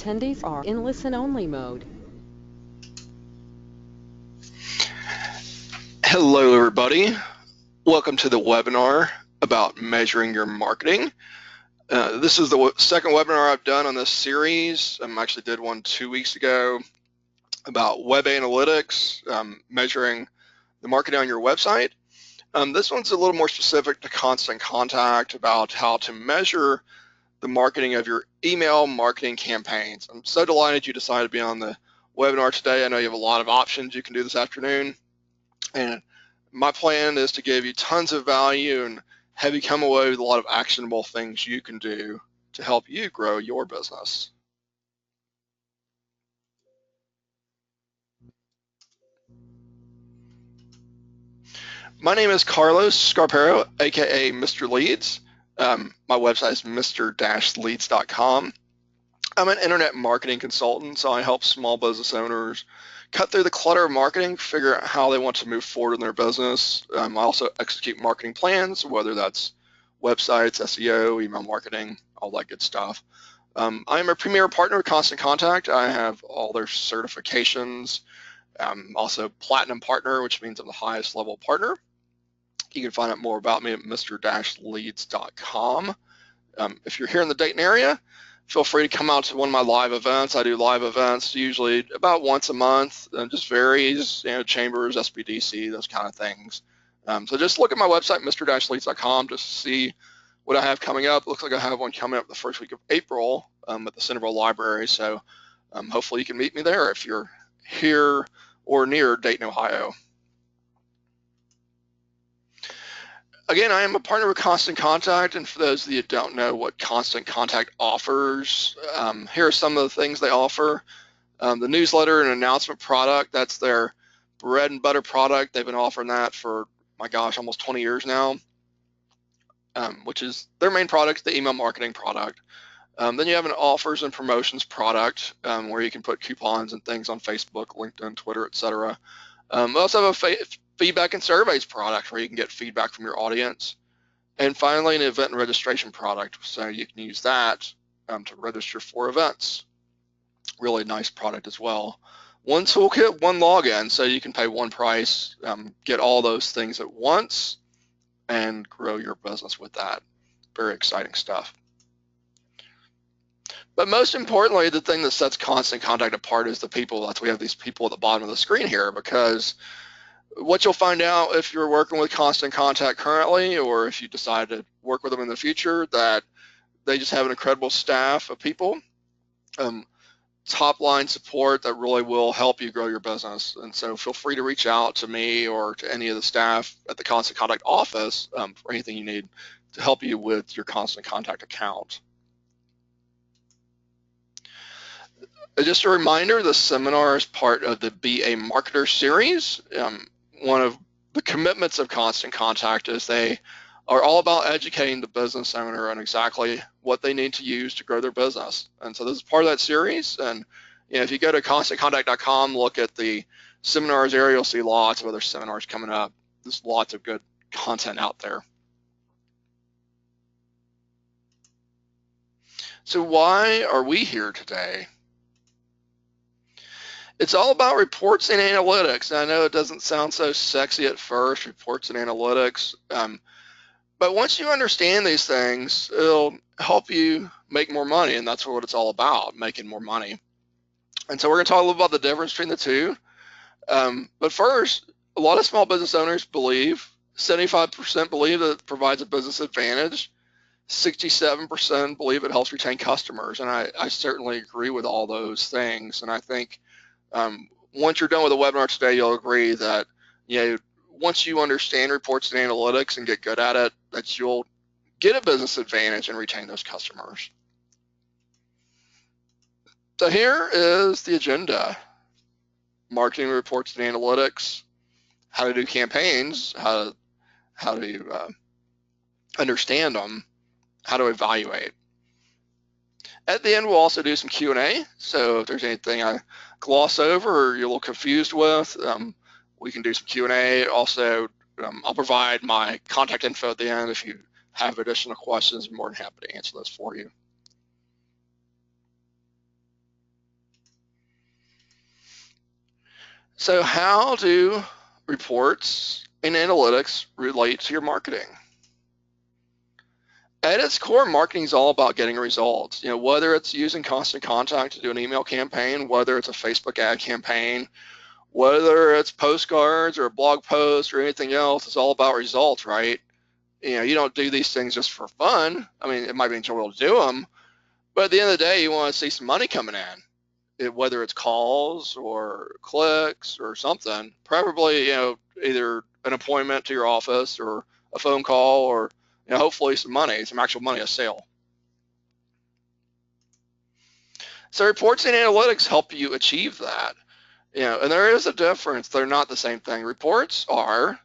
attendees are in listen-only mode. Hello, everybody. Welcome to the webinar about measuring your marketing. This is the second webinar I've done on this series. I actually did one 2 weeks ago about web analytics, measuring the marketing on your website. This one's a little more specific to Constant Contact, about how to measure the marketing of your email marketing campaigns. I'm so delighted you decided to be on the webinar today. I know you have a lot of options you can do this afternoon, and my plan is to give you tons of value and have you come away with a lot of actionable things you can do to help you grow your business. My name is Carlos Scarpero, aka Mr. Leads. My website is mr-leads.com. I'm an internet marketing consultant, so I help small business owners cut through the clutter of marketing, figure out how they want to move forward in their business. I also execute marketing plans, whether that's websites, SEO, email marketing, all that good stuff. I'm a premier partner with Constant Contact. I have all their certifications. I'm also platinum partner, which means I'm the highest level partner. You can find out more about me at mr-leads.com. If you're here in the Dayton area, feel free to come out to one of my live events. I do live events usually about once a month, and just varies, chambers, SBDC, those kind of things. So just look at my website, mr-leads.com, just to see what I have coming up. It looks like I have one coming up the first week of April at the Centerville Library. So hopefully you can meet me there if you're here or near Dayton, Ohio. Again, I am a partner with Constant Contact, and for those of you who don't know what Constant Contact offers, here are some of the things they offer. The newsletter and announcement product, that's their bread and butter product. They've been offering that for, my gosh, almost 20 years now, which is their main product, the email marketing product. Then you have an offers and promotions product where you can put coupons and things on Facebook, LinkedIn, Twitter, etc. We also have a feedback and surveys product where you can get feedback from your audience. And finally, an event and registration product. So you can use that to register for events. Really nice product as well. One toolkit, one login, so you can pay one price, get all those things at once, and grow your business with that. Very exciting stuff. But most importantly, the thing that sets Constant Contact apart is the people. That's why we have these people at the bottom of the screen here, because what you'll find out if you're working with Constant Contact currently, or if you decide to work with them in the future, that they just have an incredible staff of people, top line support that really will help you grow your business. And so feel free to reach out to me or to any of the staff at the Constant Contact office for anything you need to help you with your Constant Contact account. Just a reminder, the seminar is part of the Be a Marketer series. One of the commitments of Constant Contact is they are all about educating the business owner on exactly what they need to use to grow their business. And so this is part of that series. And if you go to constantcontact.com, look at the seminars area, you'll see lots of other seminars coming up. There's lots of good content out there. So why are we here today? It's all about reports and analytics. And I know it doesn't sound so sexy at first, reports and analytics. But once you understand these things, it'll help you make more money. And that's what it's all about, making more money. And so we're going to talk a little about the difference between the two. But first, a lot of small business owners believe, 75% believe that it provides a business advantage. 67% believe it helps retain customers. And I certainly agree with all those things. And I think once you're done with the webinar today, you'll agree that once you understand reports and analytics and get good at it, that you'll get a business advantage and retain those customers. So here is the agenda: marketing reports and analytics, how to do campaigns, how to understand them, how to evaluate. At the end, we'll also do some Q&A. So if there's anything I gloss over or you're a little confused with, we can do some Q&A. Also, I'll provide my contact info at the end. If you have additional questions, I'm more than happy to answer those for you. So how do reports and analytics relate to your marketing? At its core, marketing is all about getting results. Whether it's using Constant Contact to do an email campaign, whether it's a Facebook ad campaign, whether it's postcards or a blog post or anything else, it's all about results, right? You don't do these things just for fun. I mean, it might be enjoyable to do them, but at the end of the day, you want to see some money coming in, whether it's calls or clicks or something, preferably, either an appointment to your office or a phone call or, hopefully some money, some actual money, a sale. So reports and analytics help you achieve that. And there is a difference. They're not the same thing. Reports are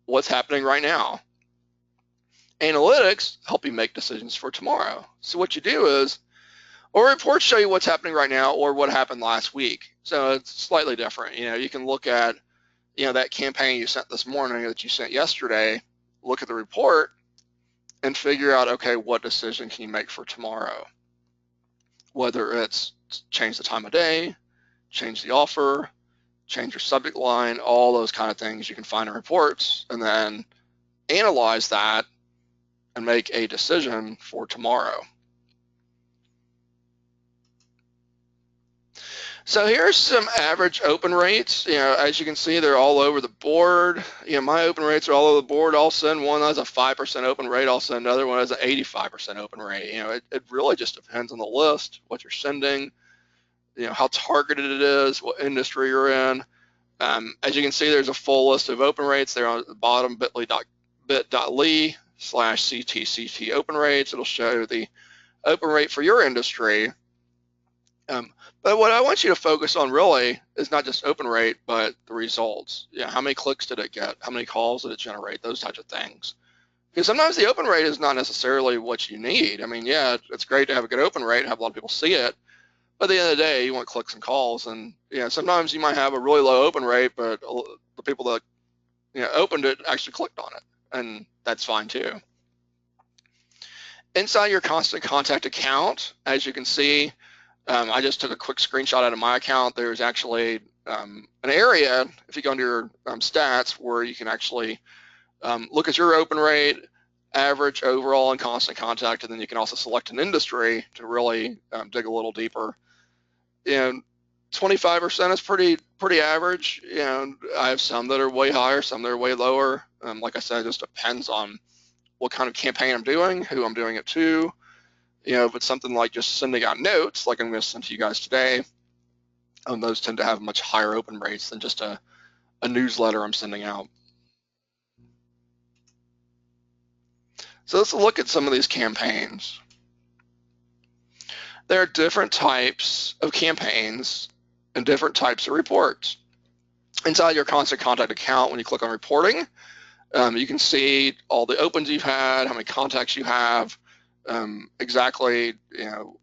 what's happening right now. Analytics help you make decisions for tomorrow. So what you do is, or reports show you what's happening right now or what happened last week. So it's slightly different. You can look at, that campaign you sent this morning that you sent yesterday, look at the report and figure out, okay, what decision can you make for tomorrow? Whether it's change the time of day, change the offer, change your subject line, all those kind of things you can find in reports, and then analyze that and make a decision for tomorrow. So here's some average open rates. As you can see, they're all over the board. My open rates are all over the board. I'll send one that has a 5% open rate. I'll send another one that has an 85% open rate. It really just depends on the list, what you're sending, how targeted it is, what industry you're in. As you can see, there's a full list of open rates there on the bottom, bit.ly/CTCT open rates. It'll show the open rate for your industry. But what I want you to focus on really is not just open rate, but the results. How many clicks did it get? How many calls did it generate? Those types of things. Because sometimes the open rate is not necessarily what you need. I mean, yeah, it's great to have a good open rate and have a lot of people see it. But at the end of the day, you want clicks and calls. And sometimes you might have a really low open rate, but the people that opened it actually clicked on it, and that's fine too. Inside your Constant Contact account, as you can see, I just took a quick screenshot out of my account. There's actually an area, if you go into your stats, where you can actually look at your open rate, average, overall, and Constant Contact, and then you can also select an industry to really dig a little deeper. And 25% is pretty average. I have some that are way higher, some that are way lower. Like I said, it just depends on what kind of campaign I'm doing, who I'm doing it to. If it's something like just sending out notes, like I'm going to send to you guys today, those tend to have much higher open rates than just a newsletter I'm sending out. So let's look at some of these campaigns. There are different types of campaigns and different types of reports. Inside your Constant Contact account, when you click on reporting, you can see all the opens you've had, how many contacts you have, exactly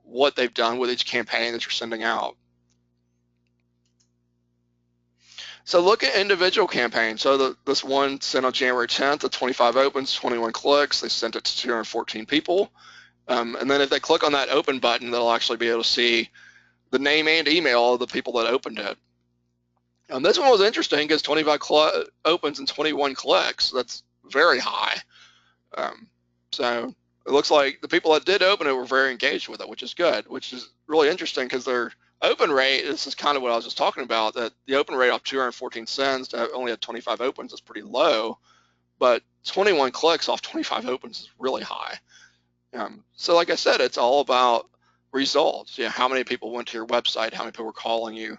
what they've done with each campaign that you're sending out. So look at individual campaigns. So this one sent on January 10th, the 25 opens, 21 clicks. They sent it to 214 people. And then if they click on that open button, they'll actually be able to see the name and email of the people that opened it. This one was interesting because 25 opens and 21 clicks. That's very high. So it looks like the people that did open it were very engaged with it, which is good, which is really interesting because their open rate, this is kind of what I was just talking about, that the open rate off 214 sends to only have 25 opens is pretty low, but 21 clicks off 25 opens is really high. So like I said, it's all about results. How many people went to your website, how many people were calling you,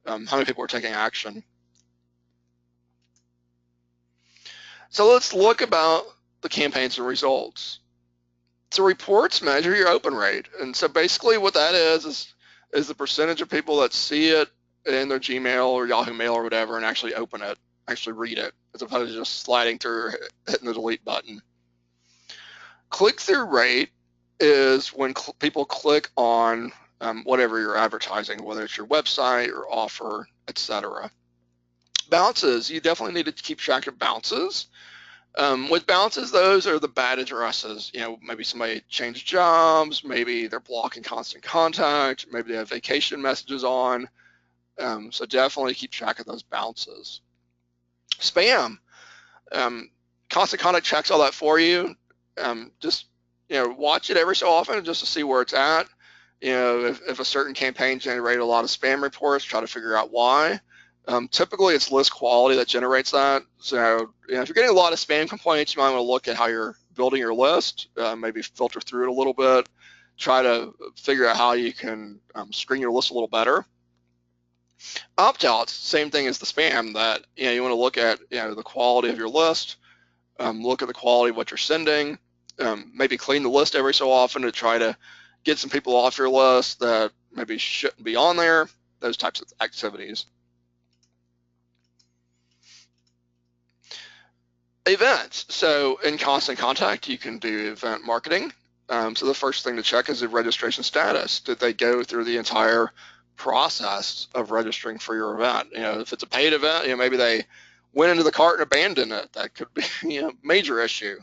how many people were taking action. So let's look about the campaigns and results. So reports measure your open rate. And so basically what that is the percentage of people that see it in their Gmail or Yahoo Mail or whatever and actually open it, actually read it, as opposed to just sliding through, hitting the delete button. Click-through rate is when people click on whatever you're advertising, whether it's your website or offer, etc. Bounces, you definitely need to keep track of bounces. With bounces, those are the bad addresses. Maybe somebody changed jobs, maybe they're blocking Constant Contact, maybe they have vacation messages on. So definitely keep track of those bounces. Spam. Constant Contact checks all that for you. Just watch it every so often just to see where it's at. If a certain campaign generated a lot of spam reports, try to figure out why. Typically, it's list quality that generates that. So if you're getting a lot of spam complaints, you might want to look at how you're building your list, maybe filter through it a little bit, try to figure out how you can screen your list a little better. Opt-outs, same thing as the spam, that you want to look at the quality of your list, look at the quality of what you're sending, maybe clean the list every so often to try to get some people off your list that maybe shouldn't be on there, those types of activities. Events. So in Constant Contact, you can do event marketing. So the first thing to check is the registration status. Did they go through the entire process of registering for your event? If it's a paid event, maybe they went into the cart and abandoned it. That could be a major issue.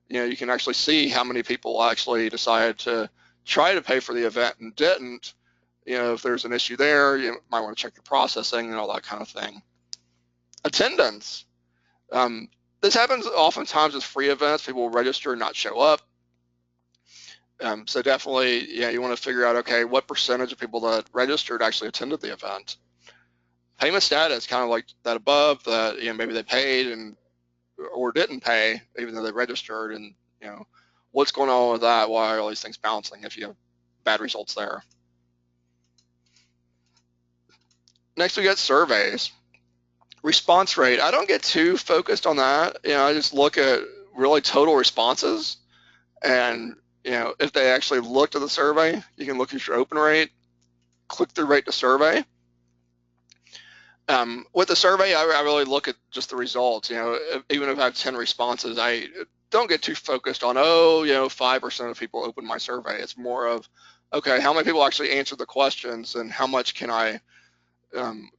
You can actually see how many people actually decided to try to pay for the event and didn't. If there's an issue there, you might want to check your processing and all that kind of thing. Attendance. This happens oftentimes with free events. People will register and not show up. So definitely, you want to figure out, okay, what percentage of people that registered actually attended the event. Payment status, kind of like that above, that maybe they paid or didn't pay, even though they registered, and what's going on with that? Why are all these things bouncing if you have bad results there? Next, we got surveys. Response rate. I don't get too focused on that. I just look at really total responses, and if they actually looked at the survey, you can look at your open rate, click-through rate to survey. With the survey, I really look at just the results. Even if I have 10 responses, I don't get too focused on 5% of people opened my survey. It's more of, okay, how many people actually answered the questions, and how much can I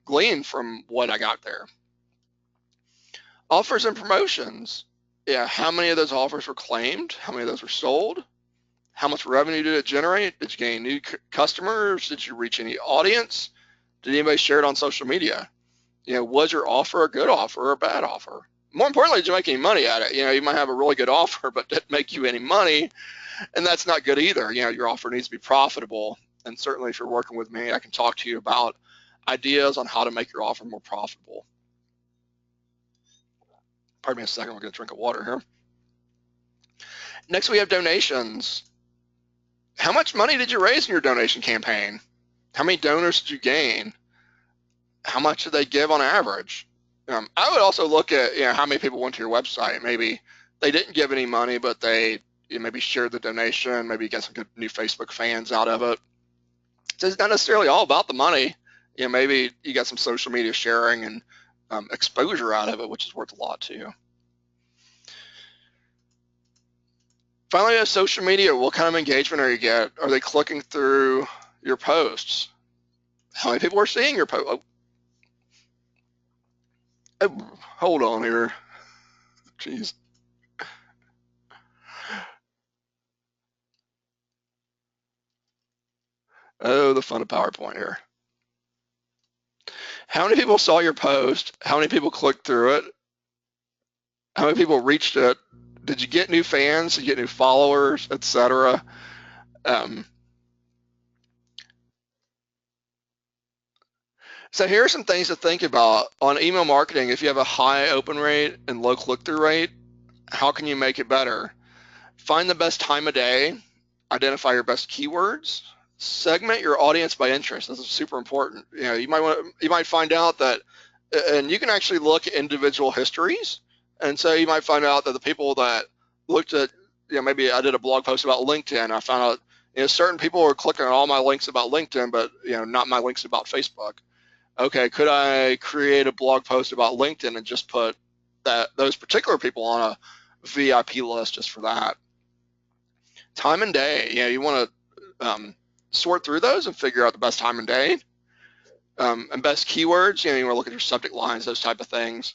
glean from what I got there. Offers and promotions. How many of those offers were claimed? How many of those were sold? How much revenue did it generate? Did you gain new customers? Did you reach any audience? Did anybody share it on social media? Was your offer a good offer or a bad offer? More importantly, did you make any money at it? You might have a really good offer, but didn't make you any money, and that's not good either. Your offer needs to be profitable, and certainly if you're working with me, I can talk to you about ideas on how to make your offer more profitable. Pardon me a second, we're going to drink of water here. Next, we have donations. How much money did you raise in your donation campaign? How many donors did you gain? How much did they give on average? I would also look at how many people went to your website. Maybe they didn't give any money, but they maybe shared the donation, maybe you get some good new Facebook fans out of it. So it's not necessarily all about the money. Maybe you got some social media sharing and exposure out of it, which is worth a lot too. Finally, social media. What kind of engagement are you get? Are they clicking through your posts? How many people are seeing your post? Oh, hold on here. Jeez. Oh, the fun of PowerPoint here. How many people saw your post? How many people clicked through it? How many people reached it? Did you get new fans? Did you get new followers, etc.? So here are some things to think about on email marketing. If you have a high open rate and low click-through rate, how can you make it better? Find the best time of day, identify your best keywords, segment your audience by interest. This is super important. You might find out that, and you can actually look at individual histories, and so you might find out that the people that looked at, maybe I did a blog post about LinkedIn. I found out, certain people were clicking on all my links about LinkedIn, but not my links about Facebook. Okay, could I create a blog post about LinkedIn and just put those particular people on a VIP list just for that? Time and day. You want to sort through those and figure out the best time and day. And best keywords. You want to look at your subject lines, those type of things.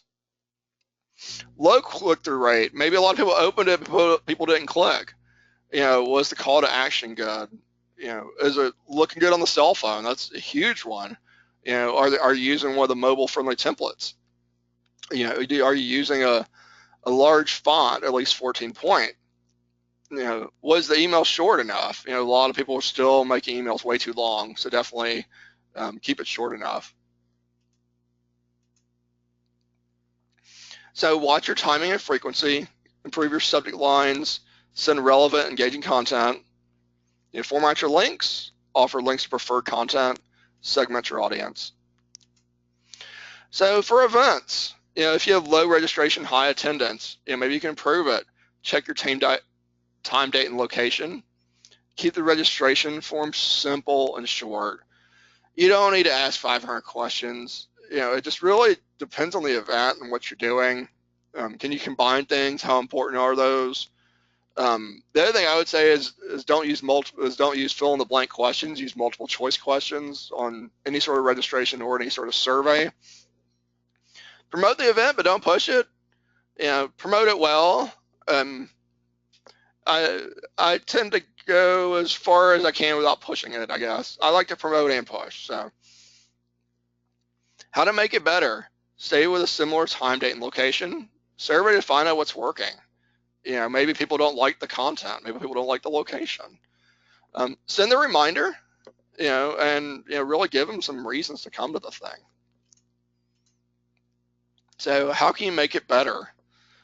Low click-through rate. Maybe a lot of people opened it, but people didn't click. Was the call to action good? Is it looking good on the cell phone? That's a huge one. Are you using one of the mobile-friendly templates? Are you using a large font, at least 14 point? Was the email short enough? A lot of people are still making emails way too long, so definitely keep it short enough. So watch your timing and frequency, improve your subject lines, send relevant, engaging content, format your links, offer links to preferred content, segment your audience. So for events, if you have low registration, high attendance, maybe you can improve it. Check your time, date, and location. Keep the registration form simple and short. You don't need to ask 500 questions. It just really depends on the event and what you're doing. Can you combine things? How important are those? The other thing I would say is don't use fill in the blank questions. Use multiple choice questions on any sort of registration or any sort of survey. Promote the event, but don't push it. Promote it well. I tend to go as far as I can without pushing it, I guess. I like to promote and push. So, how to make it better? Stay with a similar time, date, and location. Survey to find out what's working. Maybe people don't like the content. Maybe people don't like the location. Send the reminder, and really give them some reasons to come to the thing. So how can you make it better?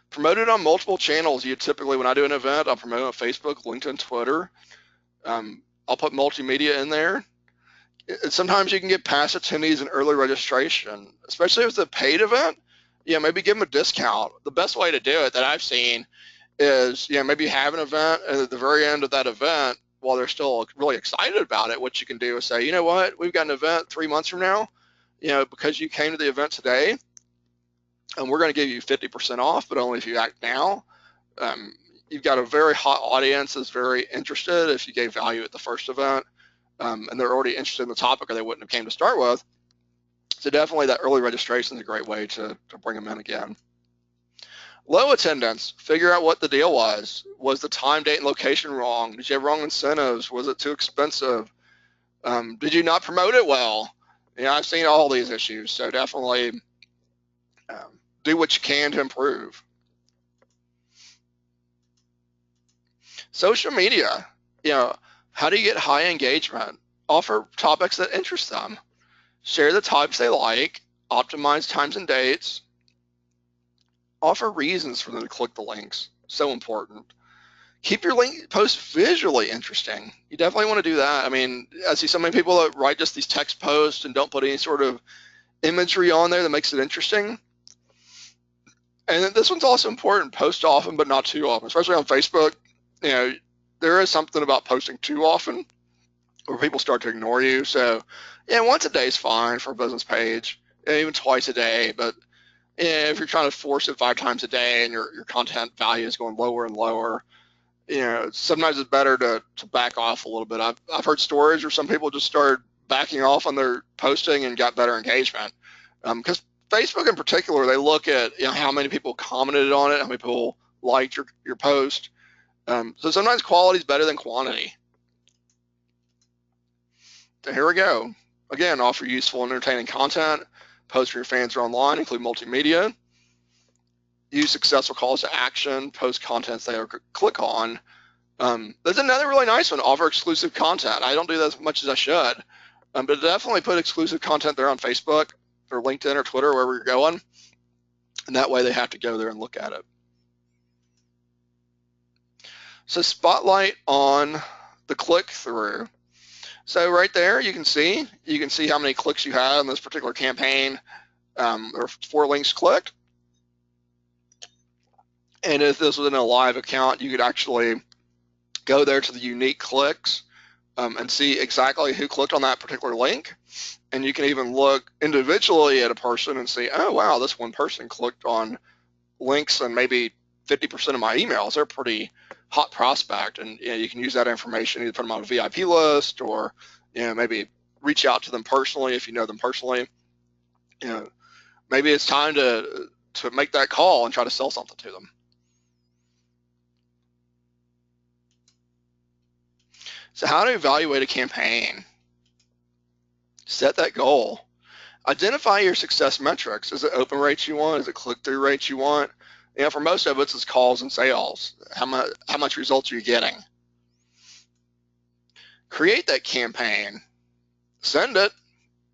Promote it on multiple channels. When I do an event, I'll promote it on Facebook, LinkedIn, Twitter. I'll put multimedia in there. Sometimes you can get past attendees and early registration, especially if it's a paid event. Maybe give them a discount. The best way to do it that I've seen is, maybe you have an event, and at the very end of that event, while they're still really excited about it, what you can do is say, you know what, we've got an event 3 months from now, because you came to the event today, and we're going to give you 50% off, but only if you act now. You've got a very hot audience that's very interested if you gave value at the first event, and they're already interested in the topic or they wouldn't have came to start with. So definitely that early registration is a great way to bring them in again. Low attendance, figure out what the deal was. Was the time, date, and location wrong? Did you have wrong incentives? Was it too expensive? Did you not promote it well? I've seen all these issues, so definitely do what you can to improve. Social media, how do you get high engagement? Offer topics that interest them. Share the types they like. Optimize times and dates. Offer reasons for them to click the links. So important. Keep your link posts visually interesting. You definitely want to do that. I see so many people that write just these text posts and don't put any sort of imagery on there that makes it interesting. And this one's also important. Post often, but not too often, especially on Facebook. There is something about posting too often where people start to ignore you. So, once a day is fine for a business page, even twice a day. But if you're trying to force it 5 times a day and your content value is going lower and lower, sometimes it's better to back off a little bit. I've heard stories where some people just started backing off on their posting and got better engagement. Because Facebook in particular, they look at how many people commented on it, how many people liked your post. So sometimes quality is better than quantity. So here we go. Again, offer useful and entertaining content. Post for your fans or online, include multimedia. Use successful calls to action. Post contents they click on. There's another really nice one. Offer exclusive content. I don't do that as much as I should, but definitely put exclusive content there on Facebook or LinkedIn or Twitter, wherever you're going. And that way they have to go there and look at it. So spotlight on the click-through. So right there, you can see how many clicks you had in this particular campaign. There were 4 links clicked. And if this was in a live account, you could actually go there to the unique clicks and see exactly who clicked on that particular link. And you can even look individually at a person and see, oh, wow, this one person clicked on links and maybe 50% of my emails. They're a pretty hot prospect. And you can use that information, either put them on a VIP list or maybe reach out to them personally if you know them personally. Maybe it's time to make that call and try to sell something to them. So how to evaluate a campaign? Set that goal. Identify your success metrics. Is it open rates you want? Is it click-through rates you want? For most of it's calls and sales. How much results are you getting? Create that campaign, send it,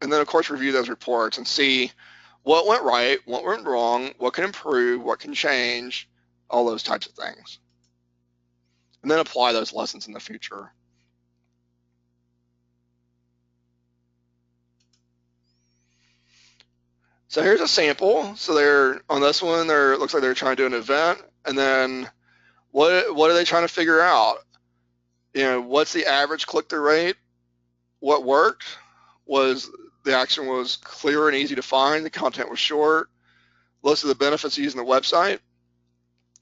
and then of course review those reports and see what went right, what went wrong, what can improve, what can change, all those types of things. And then apply those lessons in the future. So here's a sample. So they're on this one, it looks like they're trying to do an event, and then what are they trying to figure out? What's the average click-through rate? What worked? Was the action was clear and easy to find, the content was short, list of the benefits of using the website.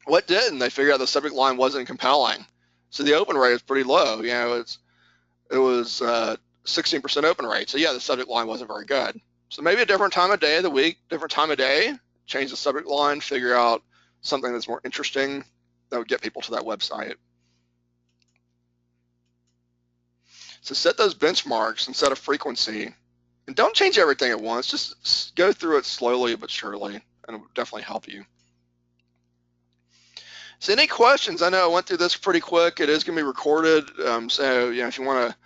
What didn't? They figured out the subject line wasn't compelling. So the open rate is pretty low. It was 16% open rate. So yeah, the subject line wasn't very good. So maybe a different time of day of the week, different time of day, change the subject line, figure out something that's more interesting that would get people to that website. So set those benchmarks and set a frequency. And don't change everything at once. Just go through it slowly but surely, and it will definitely help you. So any questions? I know I went through this pretty quick. It is going to be recorded. So if you want to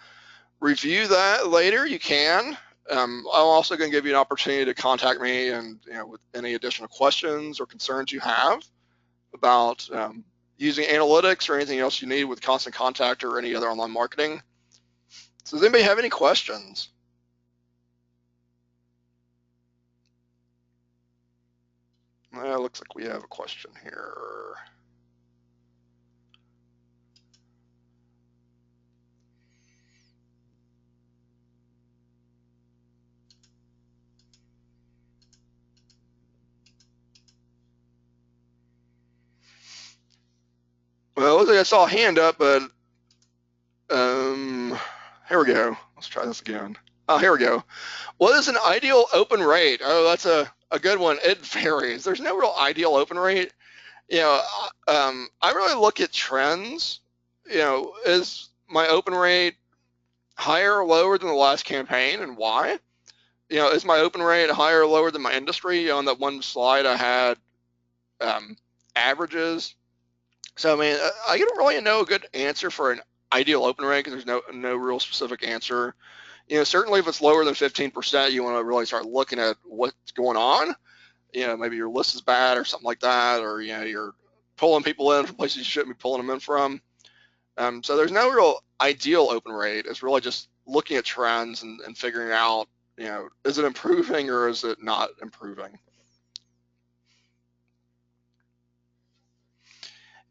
review that later, you can. I'm also going to give you an opportunity to contact me and with any additional questions or concerns you have about using analytics or anything else you need with Constant Contact or any other online marketing. So does anybody have any questions? Well, it looks like we have a question here. Well, it looks like I saw a hand up, but here we go. Let's try this again. Oh, here we go. What is an ideal open rate? Oh, that's a good one. It varies. There's no real ideal open rate. I really look at trends. Is my open rate higher or lower than the last campaign, and why? Is my open rate higher or lower than my industry? On that one slide I had averages. So I don't really know a good answer for an ideal open rate because there's no real specific answer. Certainly if it's lower than 15%, you want to really start looking at what's going on. Maybe your list is bad or something like that, or you're pulling people in from places you shouldn't be pulling them in from. So there's no real ideal open rate. It's really just looking at trends and figuring out, is it improving or is it not improving?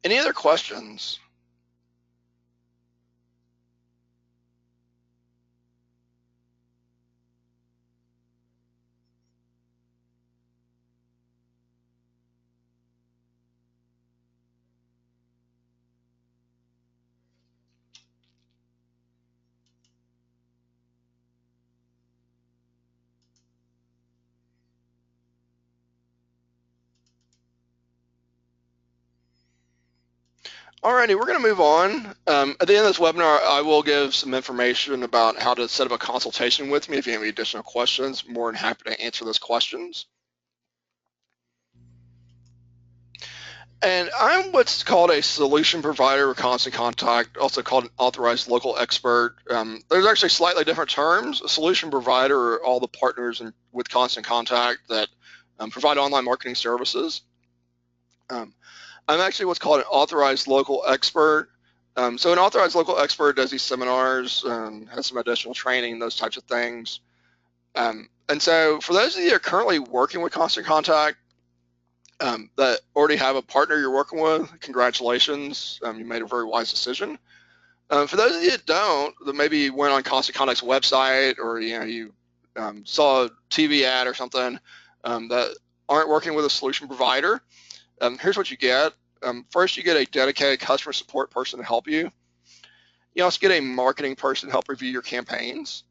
Any other questions? Alrighty, we're going to move on. At the end of this webinar, I will give some information about how to set up a consultation with me. If you have any additional questions, I'm more than happy to answer those questions. And I'm what's called a solution provider with Constant Contact, also called an authorized local expert. There's actually slightly different terms. A solution provider are all the partners with Constant Contact that provide online marketing services. I'm actually what's called an authorized local expert. So an authorized local expert does these seminars, has some additional training, those types of things. And so for those of you that are currently working with Constant Contact, that already have a partner you're working with, congratulations, you made a very wise decision. For those of you that don't, that maybe went on Constant Contact's website or you saw a TV ad or something that aren't working with a solution provider, here's what you get. First, you get a dedicated customer support person to help you. You also get a marketing person to help review your campaigns.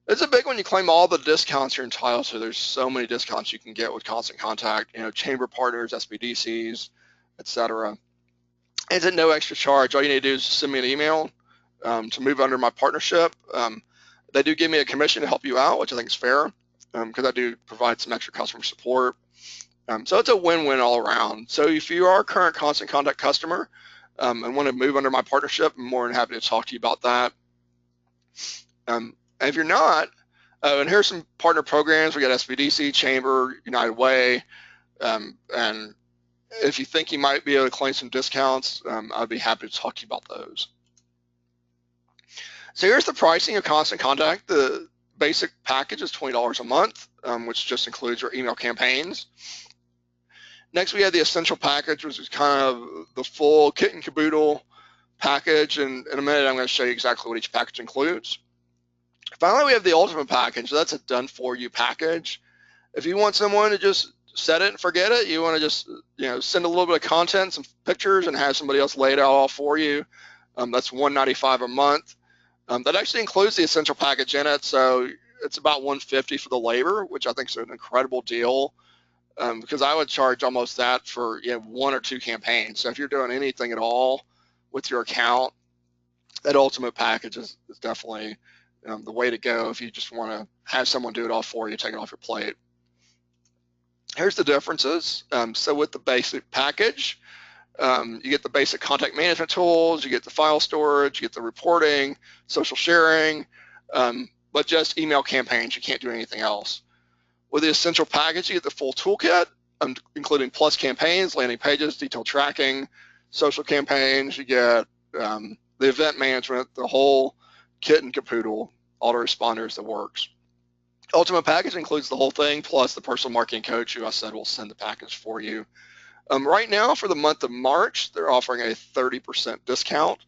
It's a big one. You claim all the discounts you're entitled to. There's so many discounts you can get with Constant Contact, chamber partners, SBDCs, etc. It's at no extra charge. All you need to do is send me an email to move under my partnership. They do give me a commission to help you out, which I think is fair. because I do provide some extra customer support. So it's a win-win all around. So if you are a current Constant Contact customer and want to move under my partnership, I'm more than happy to talk to you about that. And if you're not, and here's some partner programs. We got SBDC, Chamber, United Way, and if you think you might be able to claim some discounts, I'd be happy to talk to you about those. So here's the pricing of Constant Contact. The basic package is $20 a month, which just includes your email campaigns. Next, we have the Essential package, which is kind of the full kit and caboodle package. And in a minute, I'm going to show you exactly what each package includes. Finally, we have the Ultimate package. That's a done-for-you package. If you want someone to just set it and forget it, you want to just send a little bit of content, some pictures, and have somebody else lay it out all for you, that's $195 a month. That actually includes the Essential package in it, so it's about $150 for the labor, which I think is an incredible deal, because I would charge almost that for one or two campaigns. So if you're doing anything at all with your account, that Ultimate package is definitely the way to go if you just want to have someone do it all for you, take it off your plate. Here's the differences. So with the basic package, you get the basic contact management tools, you get the file storage, you get the reporting, social sharing, but just email campaigns. You can't do anything else. With the Essential package, you get the full toolkit, including plus campaigns, landing pages, detailed tracking, social campaigns. You get the event management, the whole kit and caboodle, autoresponders, that works. Ultimate package includes the whole thing, plus the personal marketing coach who I said will send the package for you. Right now, for the month of March, they're offering a 30% discount,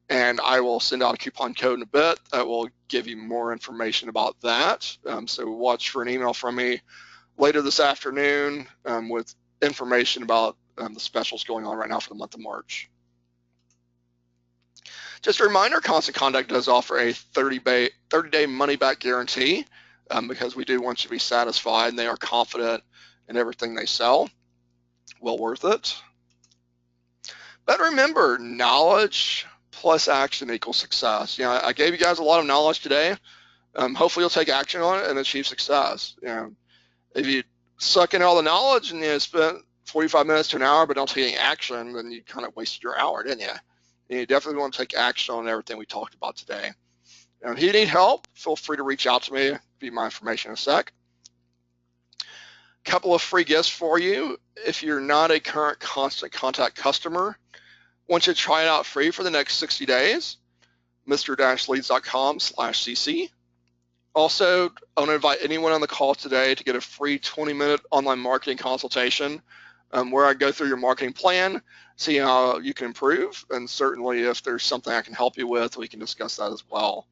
and I will send out a coupon code in a bit that will give you more information about that. So watch for an email from me later this afternoon with information about the specials going on right now for the month of March. Just a reminder, Constant Contact does offer a 30-day money-back guarantee because we do want you to be satisfied, and they are confident in everything they sell. Well worth it. But remember, knowledge plus action equals success. I gave you guys a lot of knowledge today. Hopefully you'll take action on it and achieve success. If you suck in all the knowledge and spent 45 minutes to an hour but don't take any action, then you kind of wasted your hour, didn't you? And you definitely want to take action on everything we talked about today. If you need help, feel free to reach out to me. Give you my information in a sec. Couple of free gifts for you. If you're not a current Constant Contact customer, I want you to try it out free for the next 60 days, mr-leads.com/cc. Also, I want to invite anyone on the call today to get a free 20-minute online marketing consultation where I go through your marketing plan, see how you can improve, and certainly if there's something I can help you with, we can discuss that as well.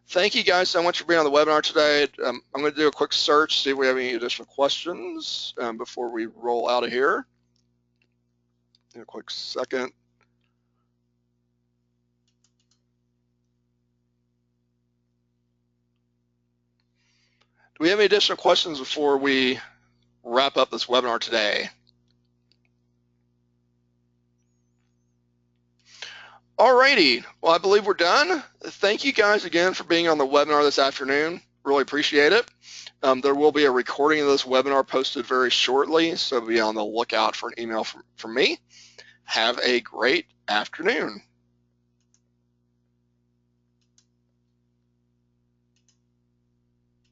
Thank you guys so much for being on the webinar today. I'm going to do a quick search, see if we have any additional questions before we roll out of here. In a quick second. Do we have any additional questions before we wrap up this webinar today? Alrighty, well, I believe we're done. Thank you guys again for being on the webinar this afternoon. Really appreciate it. There will be a recording of this webinar posted very shortly, so be on the lookout for an email from me. Have a great afternoon.